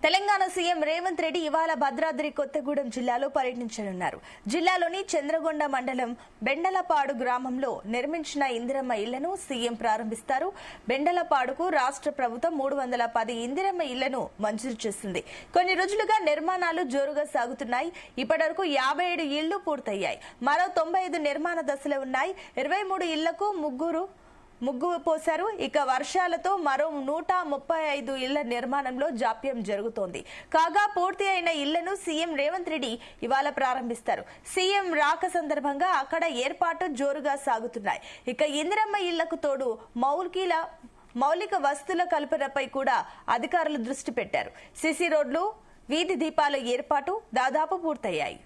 Telangana CM Revanth Reddy ఇవాళ భద్రాద్రి కొత్తగూడెం జిల్లాలో పర్యటించనున్నారు. జిల్లాలోని చంద్రగొండ మండలం బెండలపాడు గ్రామంలో నిర్మించిన ఇందిరమ్మ ఇళ్లను సీఎం ప్రారంభిస్తారు. బెండలపాడుకు రాష్ట్ర ప్రభుత్వం 310 ఇందిరమ్మ ఇళ్లను మంజూరు చేసింది. కొన్ని రోజులుగా నిర్మాణాలు జోరుగా సాగుతున్నాయి. ఇప్పటివరకు 57 ఇళ్లు పూర్తయ్యాయి. మరో 95 నిర్మాణ దశలో ఉన్నాయి. 23 ఇళ్లకు ముగ్గు పోశారు. ఇక వర్షాలతో మరో 135 ఇళ్ల నిర్మాణంలో జాప్యం జరుగుతోంది. కాగా పూర్తి అయిన ఇళ్లను సీఎం రేవంత్ రెడ్డి ఇవాళ ప్రారంభిస్తారు. సీఎం రాక సందర్భంగా అక్కడ ఏర్పాటు జోరుగా సాగుతున్నాయి. ఇక ఇందిరమ్మ ఇళ్లకు తోడు మౌలిక వస్తువుల కల్పనపై కూడా అధికారులు దృష్టి పెట్టారు. సీసీ రోడ్లు, వీధి దీపాల ఏర్పాటు దాదాపు పూర్తయ్యాయి.